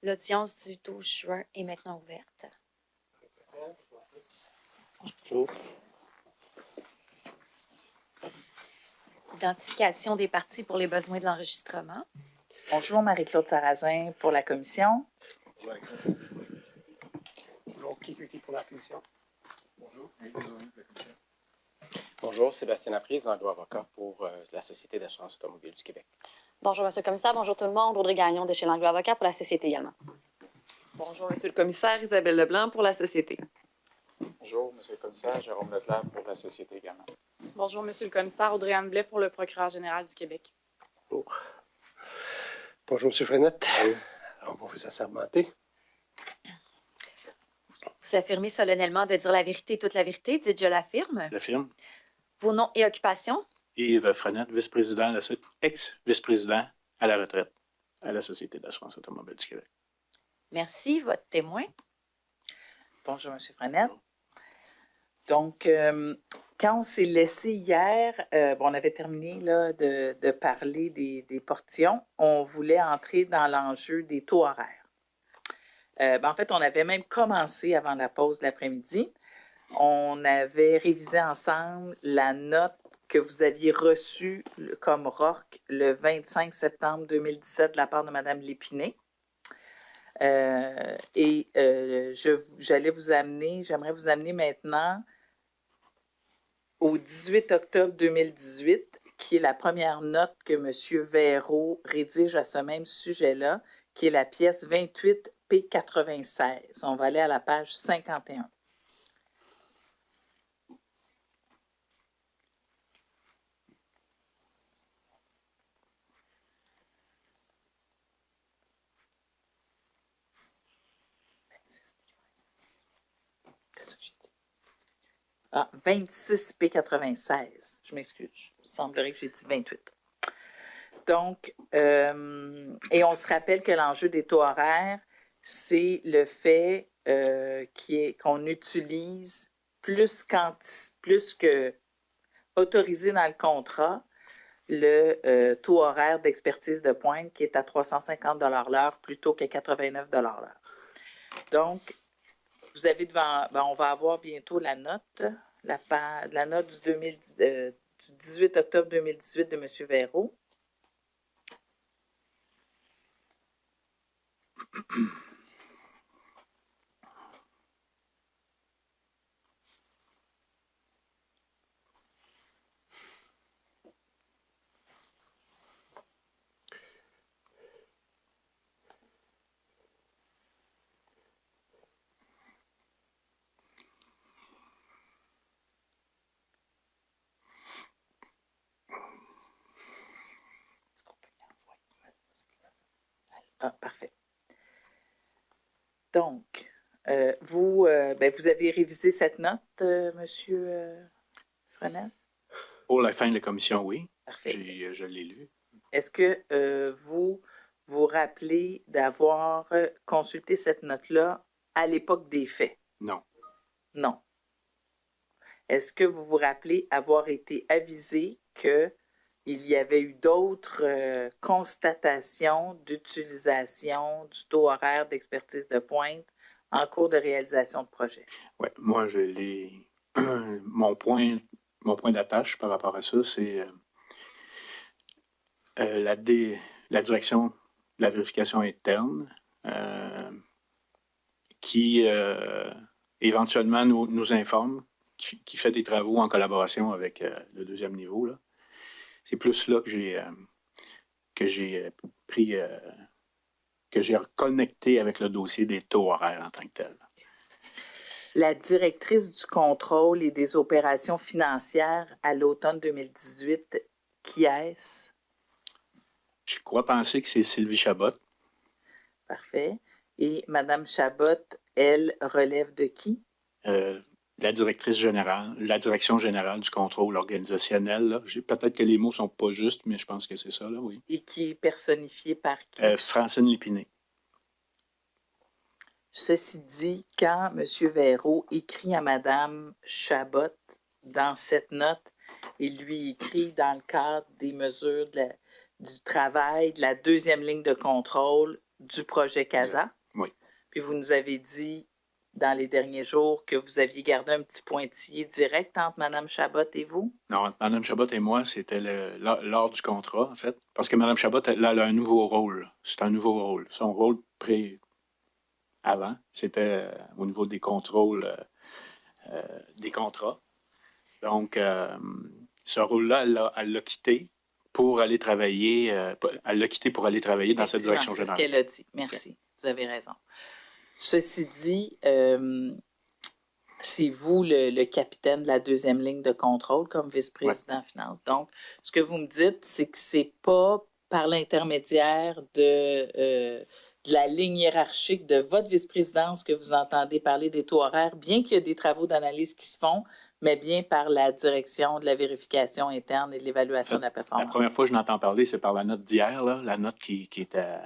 L'audience du 12 juin est maintenant ouverte. Identification des parties pour les besoins de l'enregistrement. Bonjour, Marie-Claude Sarrazin pour la commission. Bonjour, Alexandre Thibault pour la commission. Bonjour, Kiki pour la commission. Bonjour, Éric Desaulniers pour la commission. Bonjour, Sébastien Laprise, dans le avocat pour la Société d'assurance automobile du Québec. Bonjour, Monsieur le Commissaire. Bonjour tout le monde. Audrey Gagnon de chez l'Anglo Avocat pour la Société également. Bonjour, Monsieur le Commissaire. Isabelle Leblanc pour la Société. Bonjour, Monsieur le Commissaire. Jérôme Leclerc pour la Société également. Bonjour, Monsieur le Commissaire. Audrey-Anne Blais pour le procureur général du Québec. Bonjour, M. Frenette. On va vous assermenter. Vous affirmez solennellement de dire la vérité, toute la vérité. Dites « je l'affirme J'affirme. ». Vos noms et occupations? Yves Frenette, vice-président, ex-vice-président à la retraite à la Société d'assurance automobile du Québec. Merci. Votre témoin? Bonjour, M. Frenette. Donc, quand on s'est laissé hier, on avait terminé là, de parler des portions. On voulait entrer dans l'enjeu des taux horaires. En fait, on avait même commencé avant la pause de l'après-midi. On avait révisé ensemble la note que vous aviez reçue comme RORC le 25 septembre 2017 de la part de Mme Lépiné. J'aimerais vous amener maintenant au 18 octobre 2018, qui est la première note que M. Véraud rédige à ce même sujet-là, qui est la pièce 28 P96. On va aller à la page 51. Ah, 26 P96. Je m'excuse. Il semblerait que j'ai dit 28. Donc, et on se rappelle que l'enjeu des taux horaires, c'est le fait qu'on utilise plus que autorisé dans le contrat le taux horaire d'expertise de pointe qui est à 350 $ l'heure plutôt que 89 $ l'heure. Donc, vous avez devant, on va avoir bientôt la note, la note du 18 octobre 2018 de M. Véraud. Ah, parfait. Donc, vous avez révisé cette note, M. Frenette? Pour la fin de la commission, oui. Parfait. Je l'ai lu. Est-ce que vous vous rappelez d'avoir consulté cette note-là à l'époque des faits? Non. Non. Est-ce que vous vous rappelez avoir été avisé qu'il y avait eu d'autres constatations d'utilisation du taux horaire d'expertise de pointe en cours de réalisation de projet? Oui, moi, je l'ai. Mon point d'attache par rapport à ça, c'est la direction de la vérification interne qui éventuellement nous informe, qui fait des travaux en collaboration avec le deuxième niveau, là. C'est plus là que j'ai reconnecté avec le dossier des taux horaires en tant que tel. La directrice du contrôle et des opérations financières à l'automne 2018, qui est-ce? Je crois penser que c'est Sylvie Chabot. Parfait. Et Mme Chabot, elle, relève de qui? La directrice générale, la direction générale du contrôle organisationnel. Peut-être que les mots ne sont pas justes, mais je pense que c'est ça, là, oui. Et qui est personnifiée par qui? Francine Lépiné. Ceci dit, quand M. Véraud écrit à Mme Chabot dans cette note, il lui écrit dans le cadre des mesures du travail de la deuxième ligne de contrôle du projet CASA. Oui. Puis vous nous avez dit dans les derniers jours que vous aviez gardé un petit pointillé direct entre Mme Chabot et vous? Non, Mme Chabot et moi, c'était lors du contrat, en fait. Parce que Mme Chabot, elle a un nouveau rôle. C'est un nouveau rôle. Son rôle avant, c'était au niveau des contrôles des contrats. Donc, ce rôle-là, elle l'a quitté pour aller travailler. Elle l'a quitté pour aller travailler dans cette direction C'est ce générale. qu'elle a dit. Merci. Vous avez raison. Ceci dit, c'est vous le capitaine de la deuxième ligne de contrôle comme vice-président finance. Donc, ce que vous me dites, c'est que c'est pas par l'intermédiaire de la ligne hiérarchique de votre vice-présidence que vous entendez parler des taux horaires, bien qu'il y ait des travaux d'analyse qui se font, mais bien par la direction de la vérification interne et de l'évaluation de la performance. La première fois que je l'entends parler, c'est par la note d'hier, là, la note qui était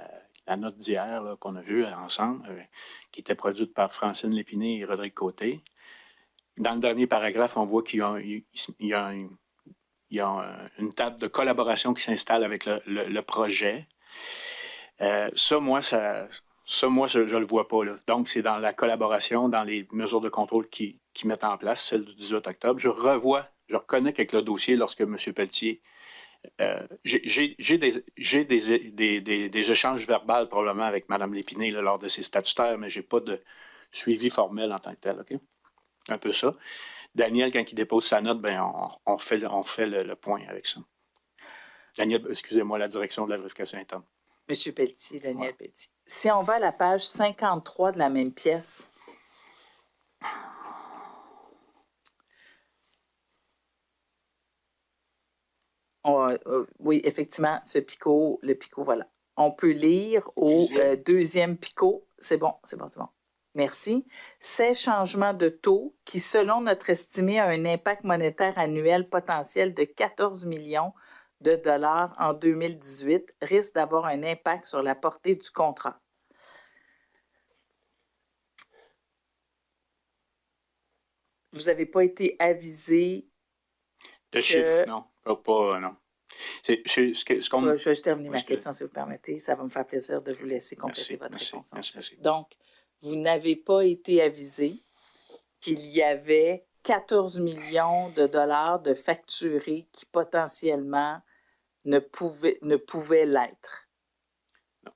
la note d'hier là, qu'on a vue ensemble, qui était produite par Francine Lépiné et Rodrigue Côté. Dans le dernier paragraphe, on voit qu'il y a une table de collaboration qui s'installe avec le projet. Moi, je ne le vois pas. Là. Donc, c'est dans la collaboration, dans les mesures de contrôle qui mettent en place, celle du 18 octobre. Je reconnais qu'avec le dossier, lorsque M. Pelletier... j'ai des échanges verbaux probablement avec Mme Lépiné là, lors de ses statutaires, mais je n'ai pas de suivi formel en tant que tel. Okay? Un peu ça. Daniel, quand il dépose sa note, ben, on fait le point avec ça. Daniel, excusez-moi, la direction de la vérification interne. M. Pelletier, Daniel Pelletier. Si on va à la page 53 de la même pièce, oui, effectivement, le picot, voilà. On peut lire au deuxième picot. C'est bon. Merci. Ces changements de taux qui, selon notre estimé, a un impact monétaire annuel potentiel de 14 millions de dollars en 2018 risquent d'avoir un impact sur la portée du contrat. Vous n'avez pas été avisé de chiffres, non. Non. Je vais terminer ma question, si vous permettez. Ça va me faire plaisir de vous laisser compléter votre réponse. Merci. Donc, vous n'avez pas été avisé qu'il y avait 14 millions de dollars de facturés qui potentiellement ne pouvaient l'être. Non.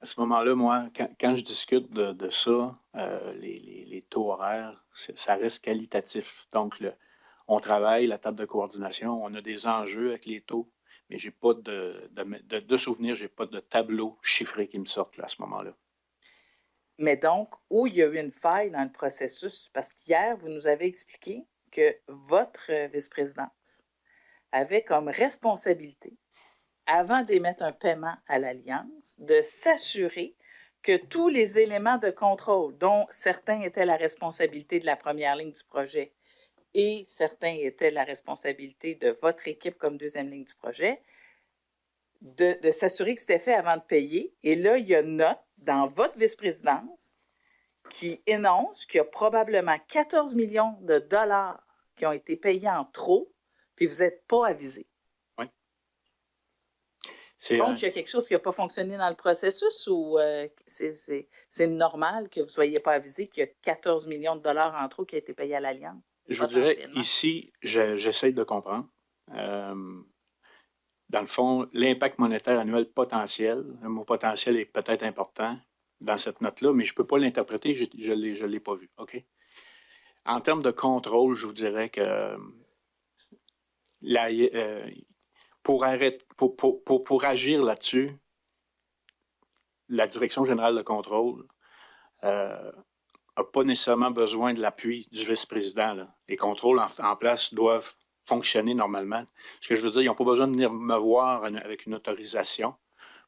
À ce moment-là, moi, quand je discute de ça, les taux horaires, ça reste qualitatif. Donc, on travaille, la table de coordination, on a des enjeux avec les taux, mais j'ai pas de souvenirs, j'ai pas de tableau chiffré qui me sortent là, à ce moment-là. Mais donc, où il y a eu une faille dans le processus, parce qu'hier, vous nous avez expliqué que votre vice-présidence avait comme responsabilité, avant d'émettre un paiement à l'Alliance, de s'assurer que tous les éléments de contrôle, dont certains étaient la responsabilité de la première ligne du projet et certains étaient la responsabilité de votre équipe comme deuxième ligne du projet, de s'assurer que c'était fait avant de payer. Et là, il y a une note dans votre vice-présidence qui énonce qu'il y a probablement 14 millions de dollars qui ont été payés en trop, puis vous n'êtes pas avisé. Oui. Donc, il y a quelque chose qui n'a pas fonctionné dans le processus ou c'est normal que vous ne soyez pas avisé qu'il y a 14 millions de dollars en trop qui ont été payés à l'Alliance? Je vous dirais, ici, j'essaie de comprendre. Dans le fond, l'impact monétaire annuel potentiel, le mot potentiel est peut-être important dans cette note-là, mais je ne peux pas l'interpréter, je ne l'ai pas vu. OK? En termes de contrôle, je vous dirais que pour agir là-dessus, la Direction générale de contrôle n'a pas nécessairement besoin de l'appui du vice-président. Là. Les contrôles en place doivent fonctionner normalement. Ce que je veux dire, ils n'ont pas besoin de venir me voir avec une autorisation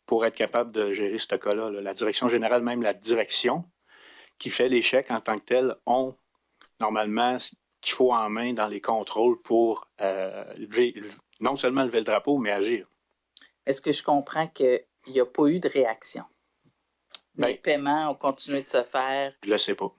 pour être capable de gérer ce cas-là. La direction générale, même la direction qui fait les chèques en tant que telle, ont normalement ce qu'il faut en main dans les contrôles pour non seulement lever le drapeau, mais agir. Est-ce que je comprends qu'il n'y a pas eu de réaction? Les paiements ont continué de se faire? Je ne le sais pas.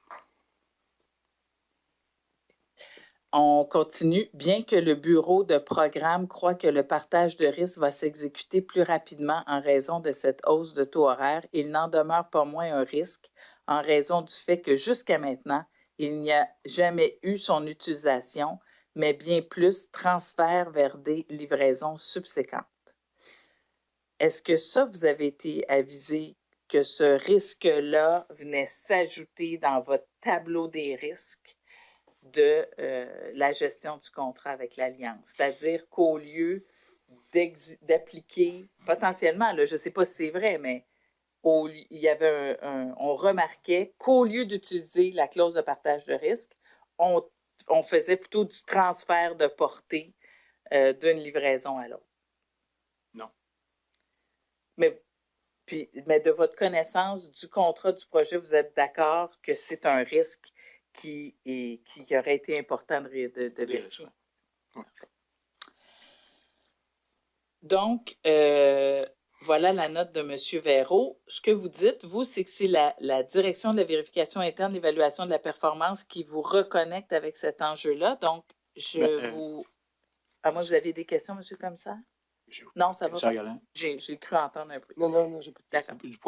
On continue. Bien que le bureau de programme croit que le partage de risques va s'exécuter plus rapidement en raison de cette hausse de taux horaire, il n'en demeure pas moins un risque en raison du fait que jusqu'à maintenant, il n'y a jamais eu son utilisation, mais bien plus transfert vers des livraisons subséquentes. Est-ce que ça, vous avez été avisé que ce risque-là venait s'ajouter dans votre tableau des risques de la gestion du contrat avec l'Alliance? C'est-à-dire qu'au lieu d'appliquer, potentiellement, là, je ne sais pas si c'est vrai, mais il y avait on remarquait qu'au lieu d'utiliser la clause de partage de risque, on faisait plutôt du transfert de portée d'une livraison à l'autre. Non. Mais de votre connaissance du contrat du projet, vous êtes d'accord que c'est un risque qui aurait été important de vérifier? Ouais. Donc, voilà la note de M. Verreau. Ce que vous dites, vous, c'est que c'est la direction de la vérification interne, l'évaluation de la performance qui vous reconnecte avec cet enjeu-là. Donc, à moi, vous aviez des questions, M. le commissaire? Non, ça va pas. J'ai cru entendre un peu. Non, j'ai pas de questions. D'accord. Du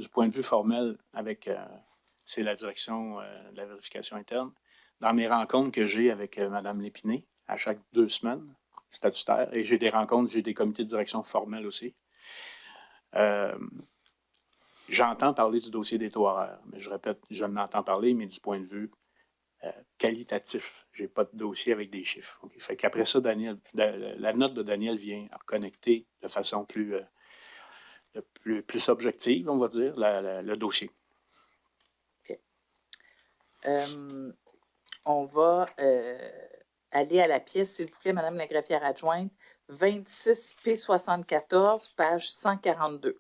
point de vue formel, c'est la direction de la vérification interne. Dans mes rencontres que j'ai avec Mme Lépiné, à chaque 2 semaines, statutaire, et j'ai des comités de direction formels aussi. J'entends parler du dossier des taux horaires, mais je répète, je n'entends parler, mais du point de vue qualitatif. Je n'ai pas de dossier avec des chiffres. Okay? Fait qu'après ça, la note de Daniel vient reconnecter de façon plus objective, on va dire, le dossier. OK. On va aller à la pièce, s'il vous plaît, Mme la greffière adjointe, 26 P74, page 142.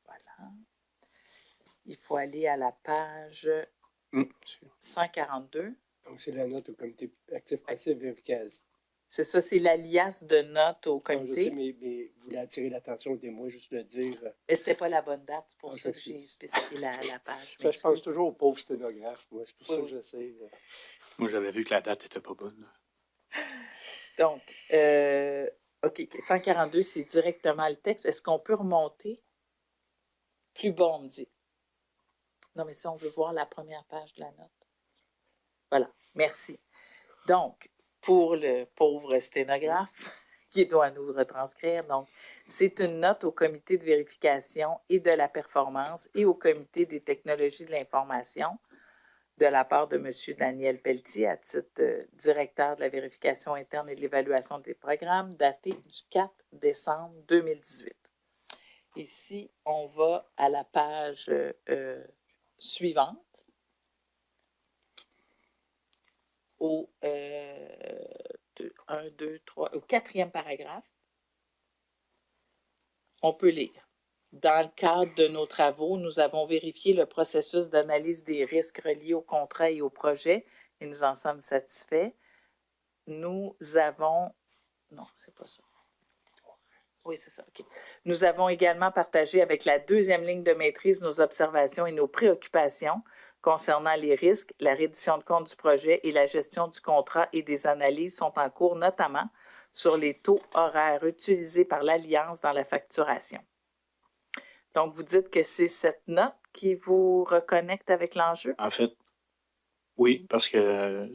Voilà. Il faut aller à la page 142. Donc, c'est la note au comité actif-passif vérificace. C'est ça, c'est l'alias de notes au comité. Non, je sais, mais vous voulez attirer l'attention des mois, juste le dire. Et c'était pas la bonne date, c'est pour ça que j'ai spécifié la page. Je pense toujours aux pauvres sténographes, moi. C'est pour ça que j'essaie. Moi, j'avais vu que la date n'était pas bonne. Donc, OK, 142, c'est directement le texte. Est-ce qu'on peut remonter? Plus bas, on me dit. Non, mais si on veut voir la première page de la note. Voilà, merci. Donc, pour le pauvre sténographe qui doit nous retranscrire, donc, c'est une note au comité de vérification et de la performance et au comité des technologies de l'information de la part de M. Daniel Pelletier à titre de directeur de la vérification interne et de l'évaluation des programmes, daté du 4 décembre 2018. Ici, on va à la page suivante, au 4e paragraphe. On peut lire. Dans le cadre de nos travaux, nous avons vérifié le processus d'analyse des risques reliés au contrat et au projet et nous en sommes satisfaits. Nous avons... Non, c'est pas ça. Oui, c'est ça, OK. Nous avons également partagé avec la 2e ligne de maîtrise nos observations et nos préoccupations concernant les risques. La reddition de compte du projet et la gestion du contrat et des analyses sont en cours, notamment sur les taux horaires utilisés par l'Alliance dans la facturation. Donc, vous dites que c'est cette note qui vous reconnecte avec l'enjeu? En fait, oui, parce que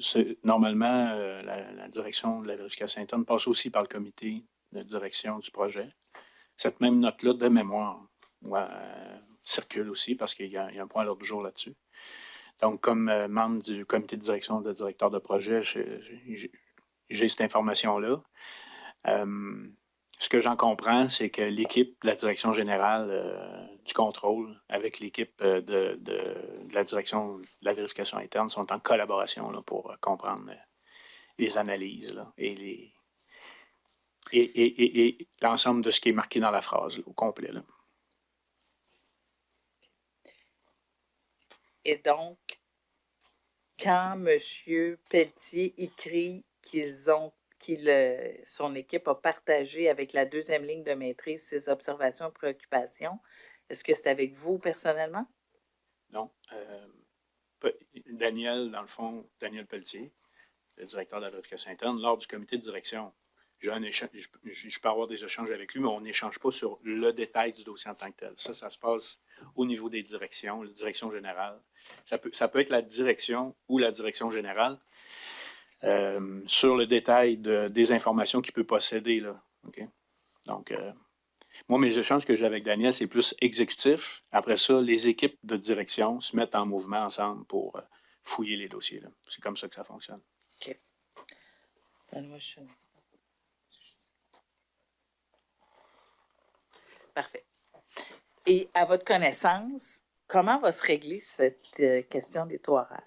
normalement, la direction de la vérification interne passe aussi par le comité de direction du projet. Cette même note-là de mémoire circule aussi parce qu'il y a un point à l'ordre du jour là-dessus. Donc, comme membre du comité de direction de directeur de projet, j'ai cette information-là. Ce que j'en comprends, c'est que l'équipe de la direction générale du contrôle avec l'équipe de la direction de la vérification interne sont en collaboration là, pour comprendre les analyses là, et l'ensemble de ce qui est marqué dans la phrase là, au complet. Là. Et donc, quand M. Pelletier écrit son équipe a partagé avec la deuxième ligne de maîtrise ses observations et préoccupations, est-ce que c'est avec vous personnellement? Non. Daniel, dans le fond, Daniel Pelletier, le directeur de la vérification interne, lors du comité de direction, je peux avoir des échanges avec lui, mais on n'échange pas sur le détail du dossier en tant que tel. Ça se passe au niveau des directions, la direction générale. Ça peut être la direction ou la direction générale sur le détail des informations qu'il peut posséder. Là. Okay? Donc, moi, mes échanges que j'ai avec Daniel, c'est plus exécutif. Après ça, les équipes de direction se mettent en mouvement ensemble pour fouiller les dossiers. C'est comme ça que ça fonctionne. OK. Donne-moi juste un instant. Parfait. Et à votre connaissance, comment va se régler cette question des taux horaires?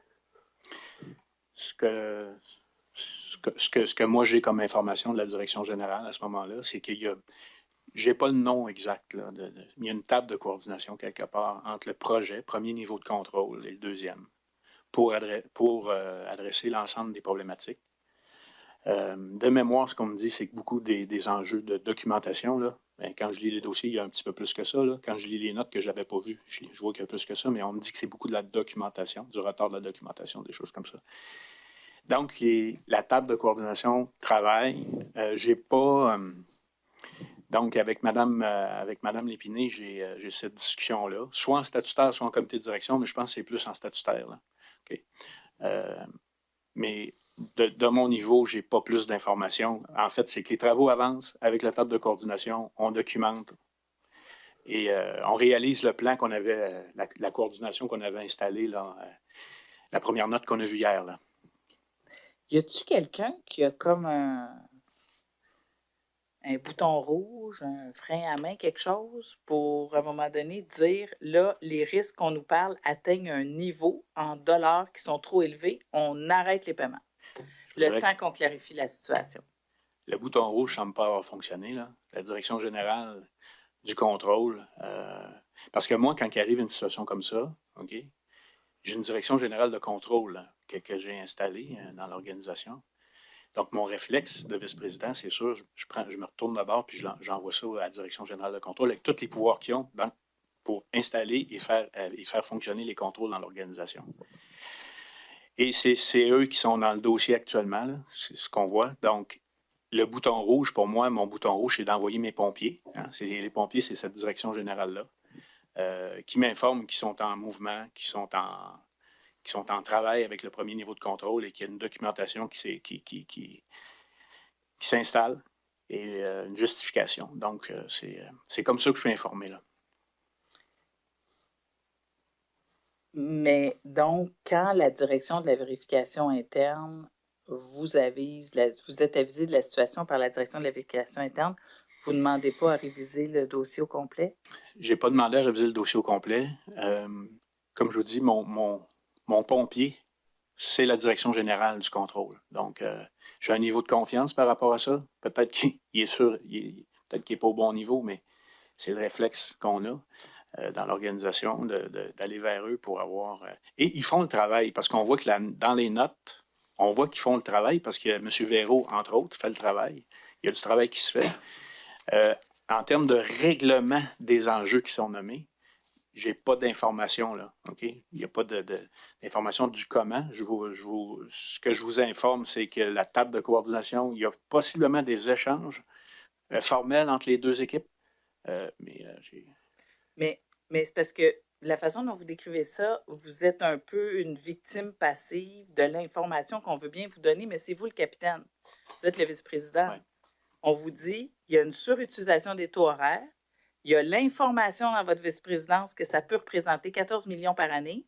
Ce que moi j'ai comme information de la direction générale à ce moment-là, c'est qu'il y a, j'ai pas le nom exact, là, il y a une table de coordination quelque part entre le premier niveau de contrôle et le deuxième, pour adresser l'ensemble des problématiques. De mémoire, ce qu'on me dit, c'est que beaucoup des enjeux de documentation, là, ben, quand je lis les dossiers, il y a un petit peu plus que ça. Là. Quand je lis les notes que je n'avais pas vues, je vois qu'il y a plus que ça, mais on me dit que c'est beaucoup de la documentation, du retard de la documentation, des choses comme ça. Donc, la table de coordination travaille. J'ai pas... donc, avec Mme Lépinay, j'ai cette discussion-là, soit en statutaire, soit en comité de direction, mais je pense que c'est plus en statutaire. Là. Okay. Mais de mon niveau, je n'ai pas plus d'informations. En fait, c'est que les travaux avancent avec la table de coordination, on documente et on réalise le plan qu'on avait, la coordination qu'on avait installée, là, la première note qu'on a vue hier. Là. Y a-t-il quelqu'un qui a comme un bouton rouge, un frein à main, quelque chose, pour, à un moment donné, dire, là, les risques qu'on nous parle atteignent un niveau en dollars qui sont trop élevés, on arrête les paiements. Le temps qu'on clarifie la situation. Le bouton rouge ne semble pas avoir fonctionné, là. La direction générale du contrôle. Parce que moi, quand il arrive une situation comme ça, OK, j'ai une direction générale de contrôle là, que j'ai installée dans l'organisation. Donc, mon réflexe de vice-président, c'est sûr, je me retourne d'abord puis j'envoie ça à la direction générale de contrôle avec tous les pouvoirs qu'ils ont pour installer et faire fonctionner les contrôles dans l'organisation. Et c'est eux qui sont dans le dossier actuellement, là, c'est ce qu'on voit. Donc, le bouton rouge, pour moi, mon bouton rouge, c'est d'envoyer mes pompiers. Hein. Les pompiers, c'est cette direction générale-là, qui m'informent qu'ils sont en mouvement, qui sont en travail avec le premier niveau de contrôle et qu'il y a une documentation qui s'installe et une justification. Donc, c'est comme ça que je suis informé, là. Mais donc, quand la direction de la vérification interne vous êtes avisé de la situation par la direction de la vérification interne, vous ne demandez pas à réviser le dossier au complet? Je n'ai pas demandé à réviser le dossier au complet. Comme je vous dis, mon pompier, c'est la direction générale du contrôle. Donc, j'ai un niveau de confiance par rapport à ça. Peut-être qu'il est sûr, peut-être qu'il n'est pas au bon niveau, mais c'est le réflexe qu'on a dans l'organisation d'aller vers eux pour avoir... et ils font le travail, parce qu'on voit que dans les notes, on voit qu'ils font le travail, parce que M. Véraud, entre autres, fait le travail. Il y a du travail qui se fait. En termes de règlement des enjeux qui sont nommés, je n'ai pas d'informations, là. Okay? Il n'y a pas d'informations du comment. Ce que je vous informe, c'est que la table de coordination, il y a possiblement des échanges formels entre les deux équipes. Mais c'est parce que la façon dont vous décrivez ça, vous êtes un peu une victime passive de l'information qu'on veut bien vous donner, mais c'est vous le capitaine. Vous êtes le vice-président. Ouais. On vous dit, il y a une surutilisation des taux horaires. Il y a l'information dans votre vice-présidence que ça peut représenter 14 millions par année.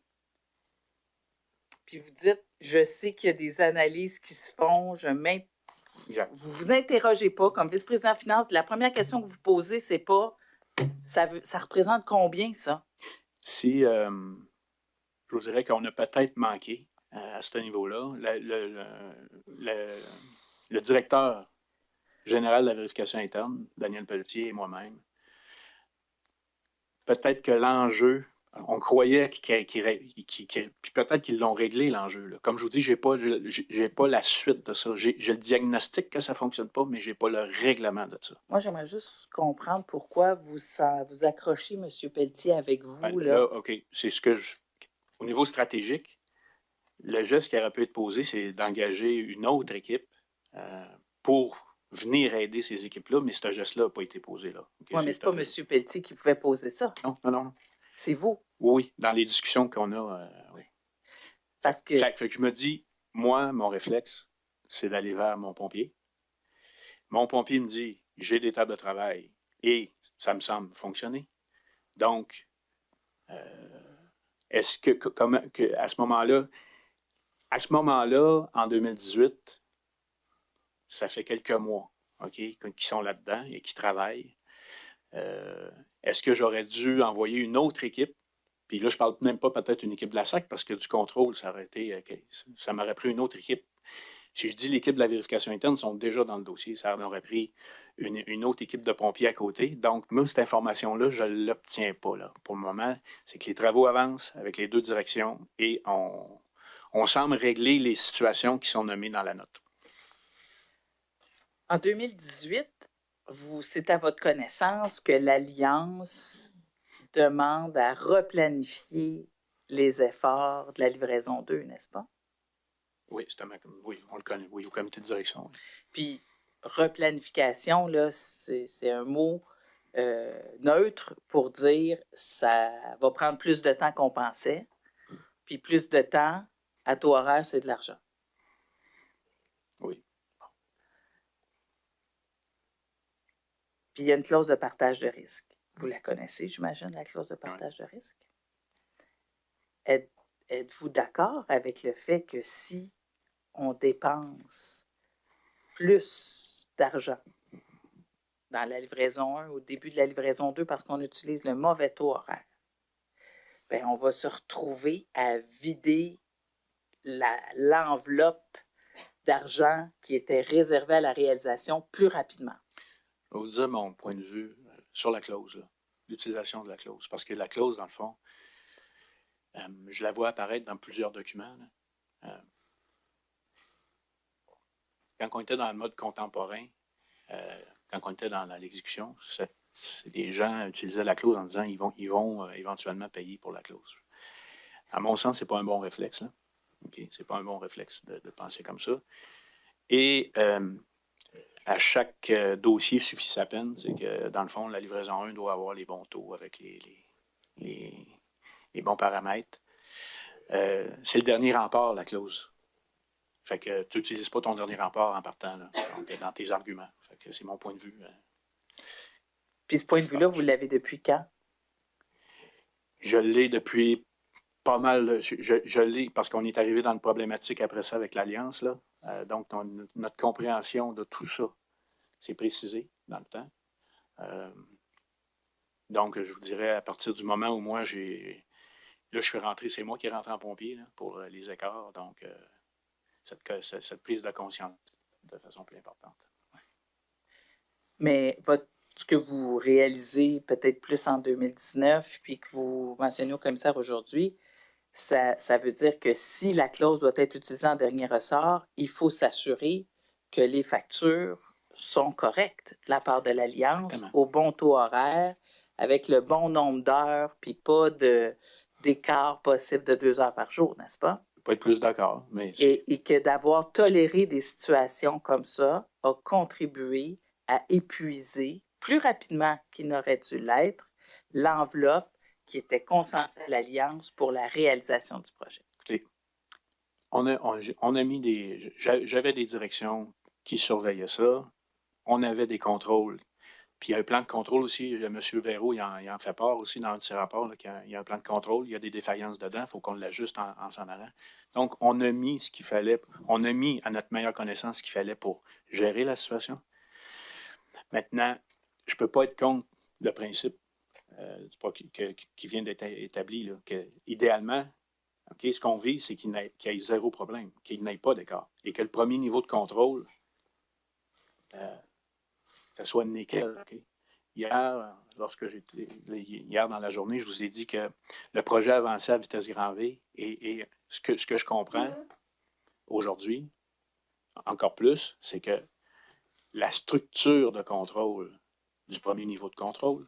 Puis vous dites, je sais qu'il y a des analyses qui se font, vous ne vous interrogez pas. Comme vice-président de finances, la première question que vous posez, c'est pas, ça représente combien, ça? Si, je vous dirais qu'on a peut-être manqué à ce niveau-là. Le directeur général de la vérification interne, Daniel Pelletier et moi-même, peut-être que l'enjeu On croyait puis peut-être qu'ils l'ont réglé, l'enjeu. Là. Comme je vous dis, j'ai pas la suite de ça. J'ai le diagnostic que ça ne fonctionne pas, mais j'ai pas le règlement de ça. Moi, j'aimerais juste comprendre pourquoi vous accrochez M. Pelletier avec vous. Là. OK, c'est ce que au niveau stratégique, le geste qui aurait pu être posé, c'est d'engager une autre équipe pour venir aider ces équipes-là, mais ce geste-là n'a pas été posé là. Okay, Oui, mais c'est pas M. Pelletier qui pouvait poser ça. Non. C'est vous. Oui, dans les discussions qu'on a, oui. Parce que... Fait que je me dis, moi, mon réflexe, c'est d'aller vers mon pompier. Mon pompier me dit, j'ai des tables de travail et ça me semble fonctionner. Donc, est-ce que à ce moment-là, en 2018, ça fait quelques mois, OK, qui sont là-dedans et qui travaillent. Est-ce que j'aurais dû envoyer une autre équipe? Puis là, je ne parle même pas peut-être une équipe de la SAC parce que du contrôle, ça m'aurait pris une autre équipe. Si je dis l'équipe de la vérification interne, sont déjà dans le dossier. Ça m'aurait pris une autre équipe de pompiers à côté. Donc, moi, cette information-là, je ne l'obtiens pas. Là. Pour le moment, c'est que les travaux avancent avec les deux directions et on semble régler les situations qui sont nommées dans la note. En 2018, c'est à votre connaissance que l'Alliance demande à replanifier les efforts de la livraison 2, n'est-ce pas? Oui, oui, on le connaît, oui, au comité de direction. Oui. Puis, replanification, là, c'est un mot neutre pour dire ça va prendre plus de temps qu'on pensait, puis plus de temps, à taux horaire, c'est de l'argent. Oui. Puis, il y a une clause de partage de risque. Vous la connaissez, j'imagine, la clause de partage de risque? Êtes-vous d'accord avec le fait que si on dépense plus d'argent dans la livraison 1, au début de la livraison 2, parce qu'on utilise le mauvais taux horaire, bien, on va se retrouver à vider l'enveloppe d'argent qui était réservée à la réalisation plus rapidement? Je vais vous dire mon point de vue sur la clause, l'utilisation de la clause. Parce que la clause, dans le fond, je la vois apparaître dans plusieurs documents. Quand on était dans le mode contemporain, quand on était dans l'exécution, les gens utilisaient la clause en disant ils vont éventuellement payer pour la clause. À mon sens, ce n'est pas un bon réflexe. Là. Okay? Ce n'est pas un bon réflexe de penser comme ça. Et à chaque dossier suffit sa peine. C'est que, dans le fond, la livraison 1 doit avoir les bons taux avec les bons paramètres. C'est le dernier rempart, la clause. Fait que tu n'utilises pas ton dernier rempart en partant là, donc, dans tes arguments. Fait que c'est mon point de vue. Puis ce point de vue-là, vous l'avez depuis quand? Je l'ai depuis pas mal. Je l'ai parce qu'on est arrivé dans une problématique après ça avec l'Alliance. Là. Donc, notre compréhension de tout ça s'est précisée dans le temps. Donc, je vous dirais, à partir du moment où moi, là, je suis rentré, c'est moi qui est rentré en pompier là, pour les écarts. Donc, cette prise de conscience de façon plus importante. Ouais. Mais ce que vous réalisez peut-être plus en 2019, puis que vous mentionnez au commissaire aujourd'hui, ça veut dire que si la clause doit être utilisée en dernier ressort, il faut s'assurer que les factures sont correctes de la part de l'Alliance, au bon taux horaire, avec le bon nombre d'heures, puis pas d'écart possible de 2 heures par jour, n'est-ce pas? Pas être plus d'accord, mais... Et que d'avoir toléré des situations comme ça a contribué à épuiser plus rapidement qu'il n'aurait dû l'être l'enveloppe qui était consentie à l'Alliance pour la réalisation du projet. Écoutez, on a mis j'avais des directions qui surveillaient ça. On avait des contrôles. Puis il y a un plan de contrôle aussi. M. Véraud, il en fait part aussi dans un de ses rapports. Là, qu'il y a un plan de contrôle. Il y a des défaillances dedans. Il faut qu'on l'ajuste en s'en allant. Donc, on a mis ce qu'il fallait. On a mis à notre meilleure connaissance ce qu'il fallait pour gérer la situation. Maintenant, je ne peux pas être contre le principe qui vient d'être établi, là, que, idéalement, okay, ce qu'on vise, c'est qu'il y ait zéro problème, qu'il n'y ait pas d'écart. Et que le premier niveau de contrôle, ça soit nickel. Okay? hier dans la journée, je vous ai dit que le projet avançait à vitesse grand V et ce que je comprends aujourd'hui, encore plus, c'est que la structure de contrôle du premier niveau de contrôle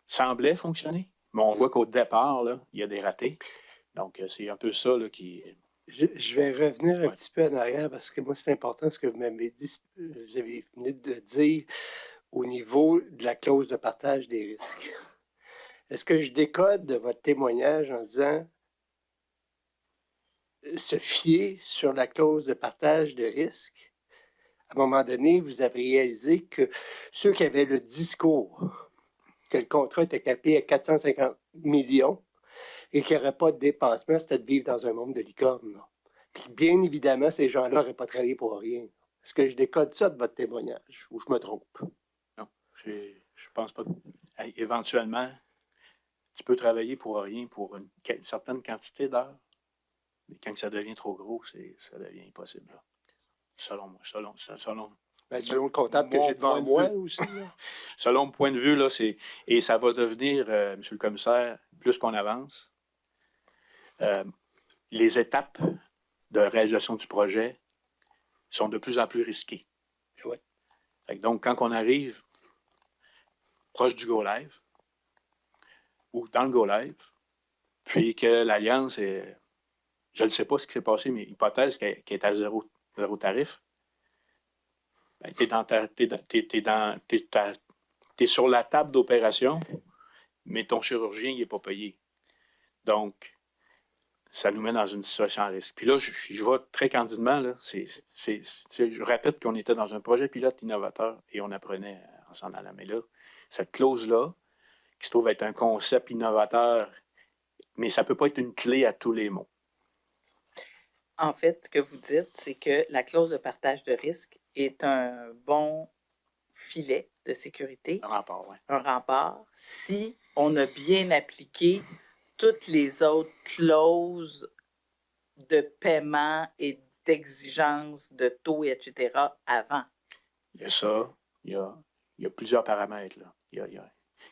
semblait fonctionner, mais on voit qu'au départ, là, il y a des ratés. Donc, c'est un peu ça là, qui... Je vais revenir un Ouais. petit peu en arrière parce que moi, c'est important ce que vous m'avez dit, vous avez venu de dire au niveau de la clause de partage des risques. Est-ce que je décode de votre témoignage en disant se fier sur la clause de partage de risques? À un moment donné, vous avez réalisé que ceux qui avaient le discours que le contrat était capé à 450 millions et qu'il n'y aurait pas de dépassement, c'était de vivre dans un monde de licorne. Là. Puis bien évidemment, ces gens-là n'auraient pas travaillé pour rien. Est-ce que je décode ça de votre témoignage ou je me trompe? Non, je pense pas. Éventuellement, tu peux travailler pour rien pour une certaine quantité d'heures, mais quand ça devient trop gros, ça devient impossible. Là. Selon moi. Selon le comptable que mon j'ai devant point de moi vue. aussi. Là. Selon mon point de vue, là, et ça va devenir, Monsieur le commissaire, plus qu'on avance, les étapes de réalisation du projet sont de plus en plus risquées. Ouais. Donc, quand on arrive proche du Go Live, ou dans le Go Live, puis que l'Alliance est... Je ne sais pas ce qui s'est passé, mais hypothèse qu'elle est à zéro tarif, ben, t'es sur la table d'opération, mais ton chirurgien, il n'est pas payé. Donc, ça nous met dans une situation à risque. Puis là, je vois très candidement, là, je répète qu'on était dans un projet pilote innovateur et on apprenait en s'en allant. Mais là, cette clause-là, qui se trouve être un concept innovateur, mais ça ne peut pas être une clé à tous les mots. En fait, ce que vous dites, c'est que la clause de partage de risque est un bon filet de sécurité, Un rempart, oui. un rempart, si on a bien appliqué toutes les autres clauses de paiement et d'exigence de taux, etc. avant. Il y a ça, il y a plusieurs paramètres. Là.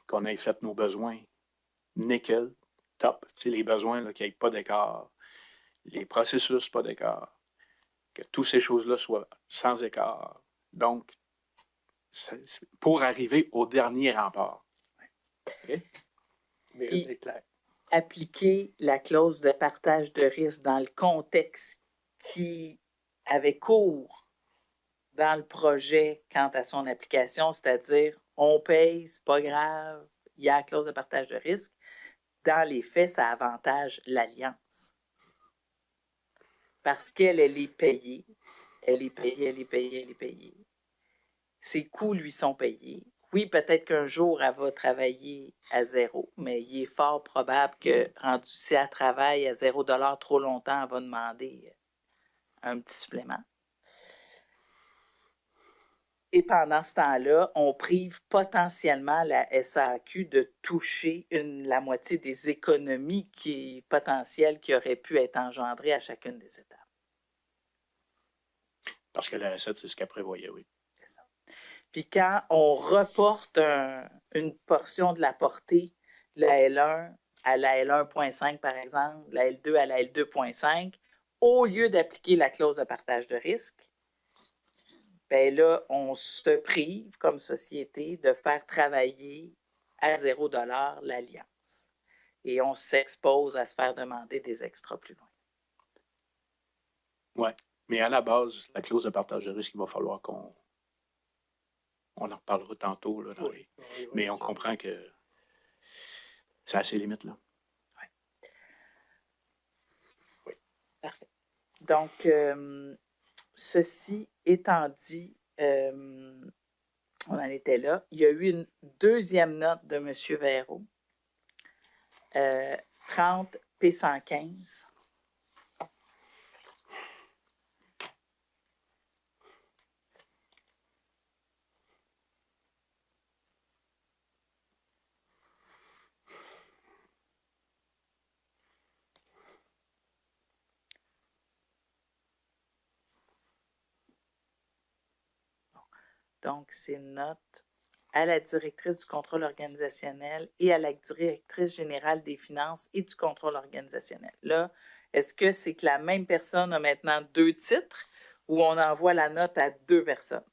Qu'on ait fait nos besoins nickel, top, tu sais, les besoins, là, qu'il n'y ait pas d'écart, les processus, pas d'écart, que toutes ces choses-là soient sans écart. Donc, pour arriver au dernier rempart. Okay? Mais c'est clair. Appliquer la clause de partage de risque dans le contexte qui avait cours dans le projet quant à son application, c'est-à-dire on paye, c'est pas grave, il y a la clause de partage de risque. Dans les faits, ça avantage l'Alliance. Parce qu'elle est payée. Elle est payée. Ses coûts lui sont payés. Oui, peut-être qu'un jour, elle va travailler à zéro, mais il est fort probable que, rendu si elle travaille à $0 trop longtemps, elle va demander un petit supplément. Et pendant ce temps-là, on prive potentiellement la SAQ de toucher la moitié des économies potentielles qui auraient pu être engendrées à chacune des étapes. Parce que la recette, c'est ce qu'elle prévoyait, oui. C'est ça. Puis quand on reporte une portion de la portée de la L1 à la L1.5, par exemple, la L2 à la L2.5, au lieu d'appliquer la clause de partage de risque, bien là, on se prive comme société de faire travailler à $0 l'Alliance. Et on s'expose à se faire demander des extras plus loin. Oui, mais à la base, la clause de partage de risque, il va falloir qu'on... On en reparlera tantôt. Là, Oui. Mais on comprend que ça a ses limites, là. Oui. Parfait. Donc, ceci étant dit, on en était là. Il y a eu une deuxième note de M. Véraud, 30 P115. Donc, c'est une note à la directrice du contrôle organisationnel et à la directrice générale des finances et du contrôle organisationnel. Là, est-ce que c'est que la même personne a maintenant 2 titres ou on envoie la note à 2 personnes?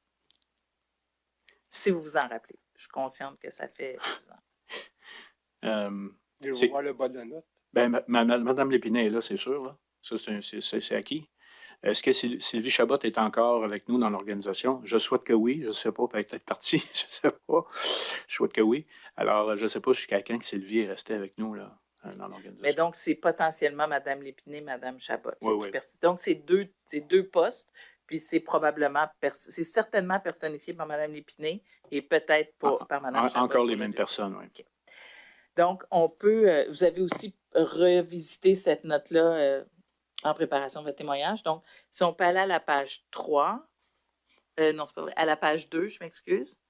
Si vous vous en rappelez. Je suis consciente que ça fait 6 ans. Je C'est- vais voir le bas de la note. Ben, Madame Lépinay est là, c'est sûr. Là. Ça, c'est acquis. Est-ce que Sylvie Chabot est encore avec nous dans l'organisation? Je souhaite que oui. Je ne sais pas, peut-être partie. Je ne sais pas. Je souhaite que oui. Alors, je ne sais pas jusqu'à quand que Sylvie est restée avec nous là, dans l'organisation. Mais donc, c'est potentiellement Mme Lépinay, Mme Chabot. Oui. Donc, c'est deux postes, puis c'est probablement, c'est certainement personnifié par Mme Lépinay et peut-être par Mme Chabot. Encore les mêmes personnes, oui. Okay. Donc, on peut, vous avez aussi revisité cette note-là en préparation de votre témoignage. Donc, si on peut aller à la page 3, non, c'est pas vrai, à la page 2, je m'excuse.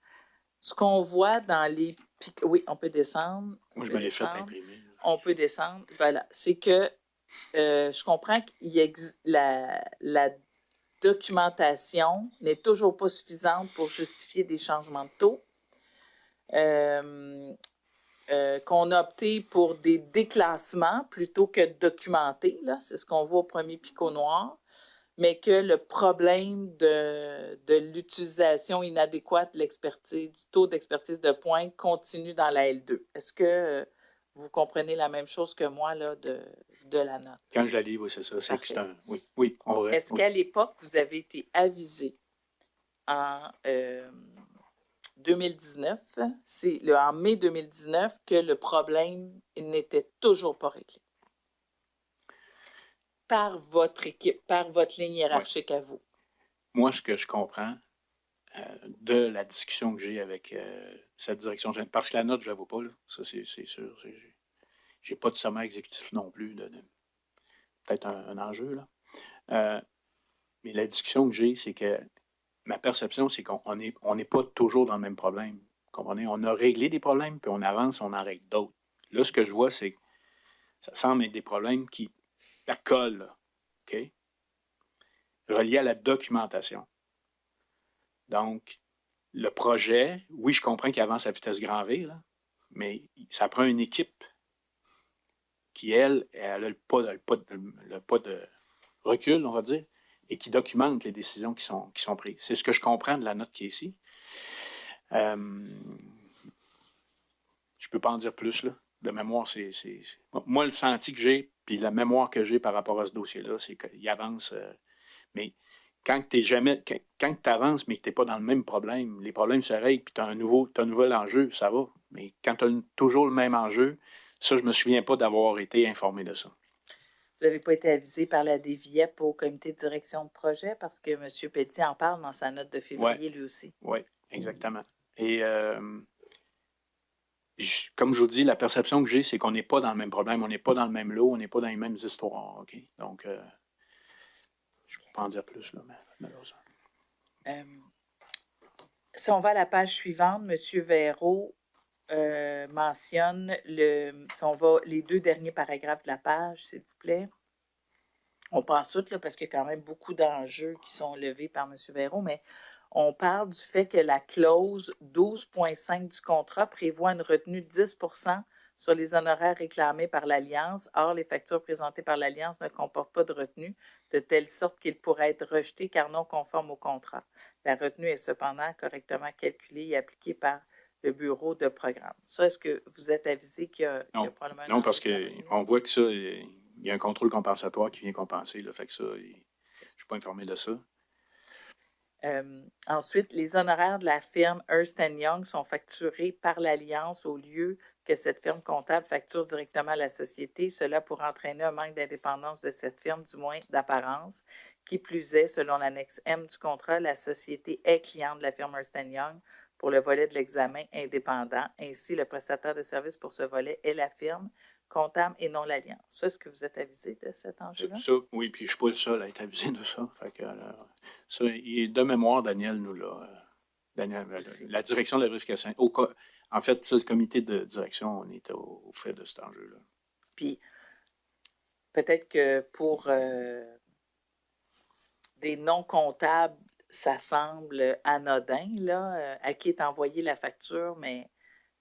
Ce qu'on voit dans les... Oui, on peut descendre. Moi, je me l'ai fait imprimer. On peut descendre. Voilà. C'est que je comprends qu'il existe la documentation n'est toujours pas suffisante pour justifier des changements de taux. Qu'on a opté pour des déclassements plutôt que de documenter. Là. C'est ce qu'on voit au premier picot noir. Mais que le problème de l'utilisation inadéquate de l'expertise, du taux d'expertise de pointe continue dans la L2. Est-ce que vous comprenez la même chose que moi là, de la note? Quand je la lis, oui, c'est ça. C'est que c'est un... Oui. Est-ce qu'à l'époque, vous avez été avisé en 2019, c'est en mai 2019, que le problème n'était toujours pas réglé? Par votre équipe, par votre ligne hiérarchique à vous. Moi, ce que je comprends de la discussion que j'ai avec cette direction, parce que la note, je ne la vois pas, là. Ça, c'est sûr. J'ai pas de sommet exécutif non plus. Peut-être un enjeu, là. Mais la discussion que j'ai, c'est que ma perception, c'est qu'on n'est pas toujours dans le même problème. Vous comprenez? On a réglé des problèmes, puis on avance, on en règle d'autres. Là, ce que je vois, c'est que ça semble être des problèmes qui percolent, OK? Reliés à la documentation. Donc, le projet, oui, je comprends qu'il avance à vitesse grand V, là, mais ça prend une équipe qui, elle a le pas de recul, on va dire, et qui documente les décisions qui sont prises. C'est ce que je comprends de la note qui est ici. Je ne peux pas en dire plus, là. De mémoire, moi, le senti que j'ai, puis la mémoire que j'ai par rapport à ce dossier-là, c'est qu'il avance. Mais quand tu avances, mais que tu n'es pas dans le même problème, les problèmes se règlent, puis tu as un nouvel enjeu, ça va. Mais quand tu as toujours le même enjeu, ça, je ne me souviens pas d'avoir été informé de ça. Vous n'avez pas été avisé par la DVIEP au comité de direction de projet parce que M. Petit en parle dans sa note de février, lui aussi. Oui, exactement. Et comme je vous dis, la perception que j'ai, c'est qu'on n'est pas dans le même problème, on n'est pas dans le même lot, on n'est pas dans les mêmes histoires. OK? Donc, je ne peux pas en dire plus, là, malheureusement. Si on va à la page suivante, M. Véraud mentionne, si on va les 2 derniers paragraphes de la page, s'il vous plaît. On passe tout, là, parce qu'il y a quand même beaucoup d'enjeux qui sont levés par M. Véraud, mais on parle du fait que la clause 12.5 du contrat prévoit une retenue de 10 % sur les honoraires réclamés par l'Alliance. Or, les factures présentées par l'Alliance ne comportent pas de retenue, de telle sorte qu'ils pourraient être rejetés car non conformes au contrat. La retenue est cependant correctement calculée et appliquée par le bureau de programme. Ça, est-ce que vous êtes avisé qu'il y a probablement... Non, parce qu'on voit que ça, il y a un contrôle compensatoire qui vient compenser. Là, fait que ça, je ne suis pas informé de ça. Ensuite, les honoraires de la firme Ernst & Young sont facturés par l'Alliance au lieu que cette firme comptable facture directement à la société. Cela pourrait entraîner un manque d'indépendance de cette firme, du moins d'apparence. Qui plus est, selon l'annexe M du contrat, la société est cliente de la firme Ernst & Young pour le volet de l'examen indépendant. Ainsi, le prestataire de services pour ce volet est la firme comptable et non l'Alliance. Ça, est-ce que vous êtes avisé de cet enjeu-là? Ça, oui, puis je ne suis pas le seul à être avisé de ça. Fait que, ça, de mémoire, Daniel nous l'a. La direction de la risque en fait, ça, le comité de direction, on était au fait de cet enjeu-là. Puis, peut-être que pour des non-comptables, ça semble anodin, là, à qui est envoyée la facture, mais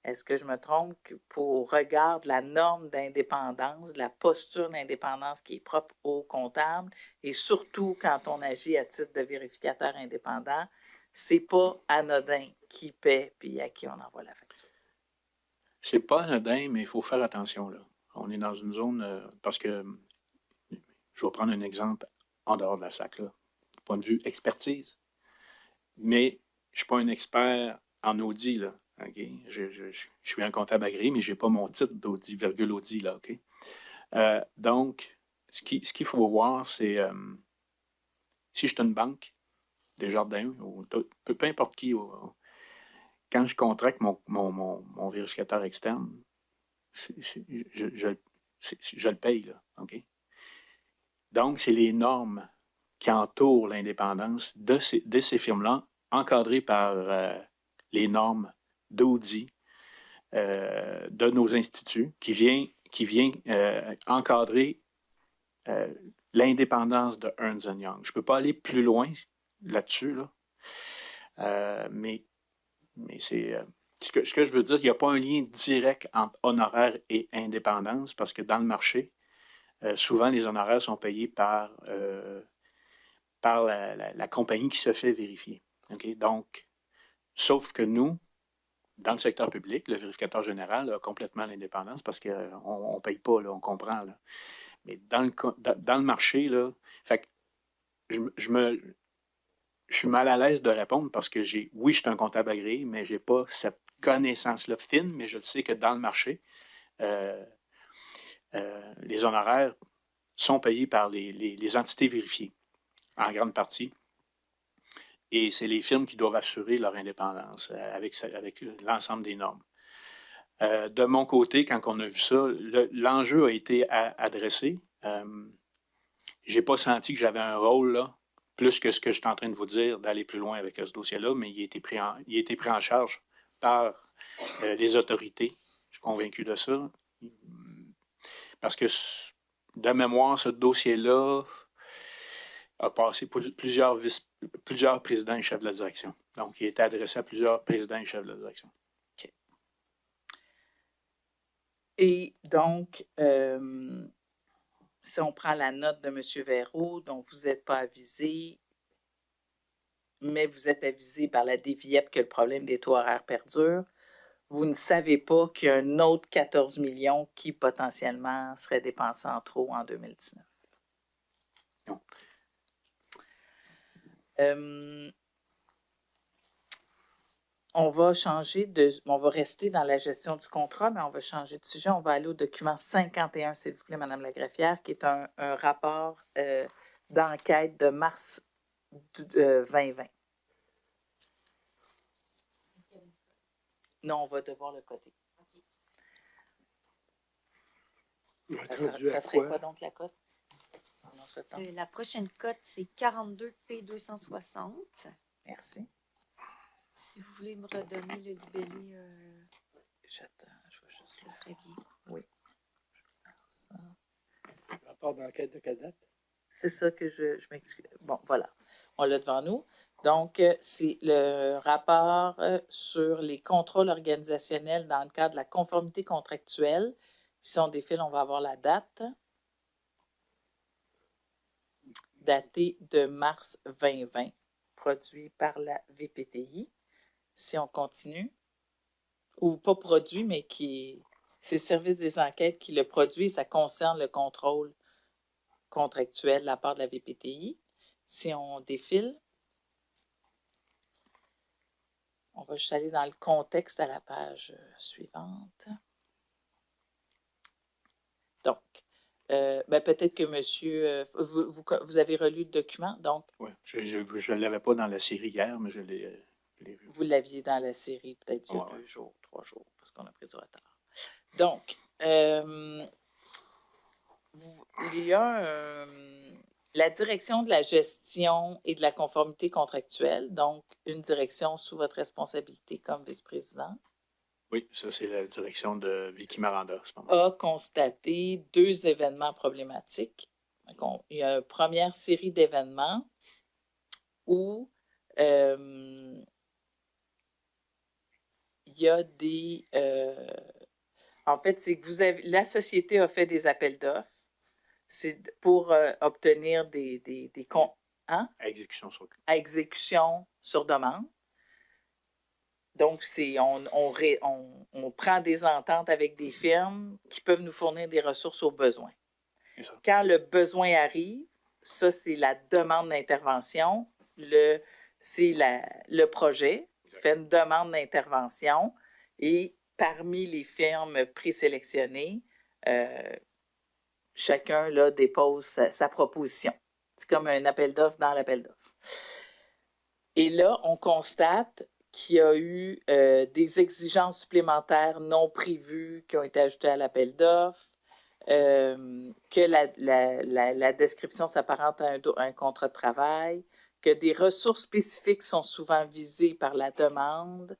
est-ce que je me trompe pour regard de la norme d'indépendance, de la posture d'indépendance qui est propre au comptable, et surtout quand on agit à titre de vérificateur indépendant, c'est pas anodin qui paie puis à qui on envoie la facture. C'est pas anodin, mais il faut faire attention, là. On est dans une zone, parce que, je vais prendre un exemple en dehors de la SAC, là, du point de vue expertise, mais je suis pas un expert en audit, là, OK? Je suis un comptable agréé, mais j'ai pas mon titre d'audit, virgule audit, là, OK? Donc, ce qu'il faut voir, c'est si je suis une banque, Desjardins, ou peu importe qui, quand je contracte mon vérificateur externe, je le paye, là, OK? Donc, c'est les normes qui entourent l'indépendance de ces firmes-là, encadrées par les normes d'audit de nos instituts, qui vient encadrer l'indépendance de Ernst & Young. Je ne peux pas aller plus loin là-dessus, là. Mais c'est... ce que je veux dire, il n'y a pas un lien direct entre honoraires et indépendance, parce que dans le marché, souvent les honoraires sont payés par la compagnie qui se fait vérifier. Okay? Donc, sauf que nous, dans le secteur public, le vérificateur général a complètement l'indépendance parce qu'on ne paye pas, là, on comprend. Là. Mais dans le marché, là, fait que je suis mal à l'aise de répondre parce que oui, je suis un comptable agréé, mais je n'ai pas cette connaissance-là fine, mais je sais que dans le marché, les honoraires sont payés par les entités vérifiées, en grande partie. Et c'est les firmes qui doivent assurer leur indépendance avec l'ensemble des normes. De mon côté, quand on a vu ça, l'enjeu a été adressé. Je n'ai pas senti que j'avais un rôle, là, plus que ce que je suis en train de vous dire, d'aller plus loin avec ce dossier-là, mais il a été pris en charge par les autorités. Je suis convaincu de ça. Parce que, de mémoire, ce dossier-là a passé plusieurs présidents et chefs de la direction. Donc, il a été adressé à plusieurs présidents et chefs de la direction. Okay. Et donc, si on prend la note de M. Verreau, dont vous n'êtes pas avisé, mais vous êtes avisé par la DVIEP que le problème des taux horaires perdure, vous ne savez pas qu'il y a un autre 14 millions qui potentiellement serait dépensé en trop en 2019. Non. On va rester dans la gestion du contrat, mais on va changer de sujet. On va aller au document 51, s'il vous plaît, Mme la greffière, qui est un rapport d'enquête de mars 2020. Non, on va devoir le coter. Ça serait quoi donc la cote? La prochaine cote, c'est 42 P260. Merci. Si vous voulez me redonner le libellé, J'attends, je vais juste... ce serait bien. Oui. Ça. Rapport d'enquête de quelle date? C'est ça que je m'excuse. Bon, voilà. On l'a devant nous. Donc, c'est le rapport sur les contrôles organisationnels dans le cadre de la conformité contractuelle. Puis si on défile, on va avoir la date. Daté de mars 2020, produit par la VPTI. Si on continue, ou pas produit, mais c'est le service des enquêtes qui le produit, et ça concerne le contrôle contractuel de la part de la VPTI. Si on défile, on va juste aller dans le contexte à la page suivante. Donc, peut-être que monsieur, vous avez relu le document, donc? Oui, je ne l'avais pas dans la série hier, mais je l'ai vu. Vous l'aviez dans la série peut-être il y a 2 jours, 3 jours, parce qu'on a pris du retard. Donc, il y a la direction de la gestion et de la conformité contractuelle, donc une direction sous votre responsabilité comme vice-président. Oui, ça, c'est la direction de Vicky Maranda à ce moment-là. A constaté 2 événements problématiques. Donc, il y a une première série d'événements où il y a des... en fait, c'est que la société a fait des appels d'offres. C'est pour obtenir des comptes À exécution sur à exécution sur demande. Donc, on prend des ententes avec des firmes qui peuvent nous fournir des ressources aux besoins. C'est ça. Quand le besoin arrive, ça, c'est la demande d'intervention. C'est le projet qui fait une demande d'intervention et parmi les firmes présélectionnées, chacun là, dépose sa proposition. C'est comme un appel d'offres dans l'appel d'offres. Et là, on constate qu'il y a eu des exigences supplémentaires non prévues qui ont été ajoutées à l'appel d'offres, que la description s'apparente à un contrat de travail, que des ressources spécifiques sont souvent visées par la demande,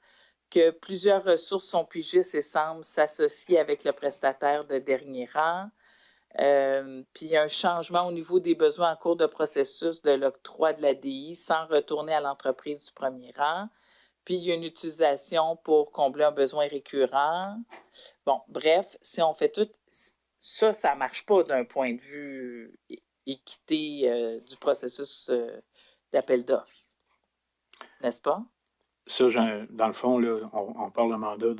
que plusieurs ressources sont pigistes et semblent s'associer avec le prestataire de dernier rang, puis il y a un changement au niveau des besoins en cours de processus de l'octroi de l'ADI sans retourner à l'entreprise du premier rang. Puis il y a une utilisation pour combler un besoin récurrent. Bon, bref, si on fait tout, ça ne marche pas d'un point de vue équité du processus d'appel d'offres. N'est-ce pas? Ça, dans le fond, là, on parle de mandat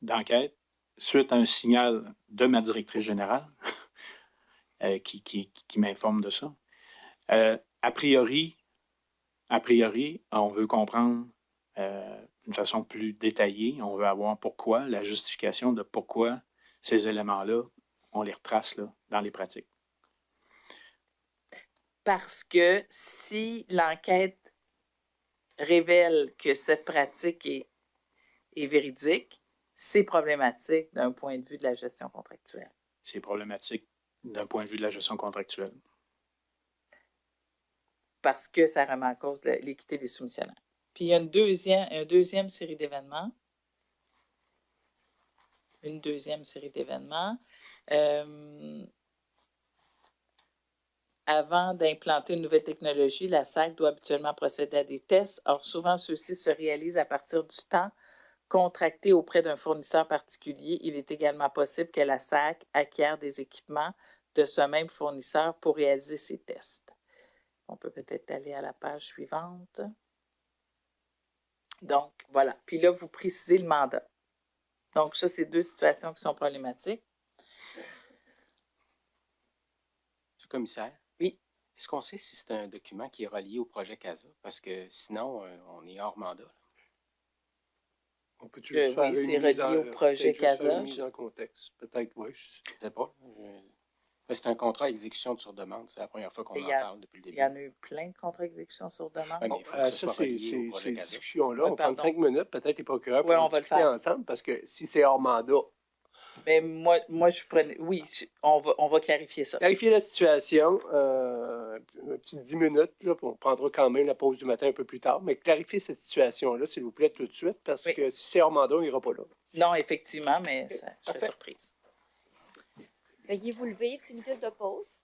d'enquête suite à un signal de ma directrice générale qui m'informe de ça. A priori, on veut comprendre d'une façon plus détaillée, on veut avoir pourquoi, la justification de pourquoi ces éléments-là, on les retrace là, dans les pratiques. Parce que si l'enquête révèle que cette pratique est véridique, c'est problématique d'un point de vue de la gestion contractuelle. C'est problématique d'un point de vue de la gestion contractuelle. Parce que ça remet en cause l'équité des soumissionnaires. Puis il y a une deuxième série d'événements. Une deuxième série d'événements. Avant d'implanter une nouvelle technologie, la SAC doit habituellement procéder à des tests. Or, souvent, ceux-ci se réalisent à partir du temps contracté auprès d'un fournisseur particulier. Il est également possible que la SAC acquiert des équipements de ce même fournisseur pour réaliser ces tests. On peut peut-être aller à la page suivante. Donc, voilà. Puis là, vous précisez le mandat. Donc, ça, c'est deux situations qui sont problématiques. Monsieur le commissaire? Oui. Est-ce qu'on sait si c'est un document qui est relié au projet CASA? Parce que sinon, on est hors mandat. Là. On peut toujours faire oui, c'est relié au projet CASA. Une mise en contexte. Peut-être, oui. Je ne sais pas. C'est un contrat à exécution sur demande. C'est la première fois qu'on en parle depuis le début. Il y en a eu plein de contrats d'exécution sur demande. Ouais, mais il faut que ce soit relié au projet ces CASA. discussions-là, on prend 5 minutes, peut-être les procureurs Oui, pour on va le discuter faire ensemble, parce que si c'est hors mandat, mais moi, je prenais... Oui, on va clarifier ça. clarifier la situation, un petit 10 minutes, là, on prendra quand même la pause du matin un peu plus tard, mais clarifier cette situation-là, s'il vous plaît, tout de suite, parce que si c'est hors mandat, on n'ira pas là. Non, effectivement, mais ça, je serais surprise. Veuillez vous lever, 10 minutes de pause.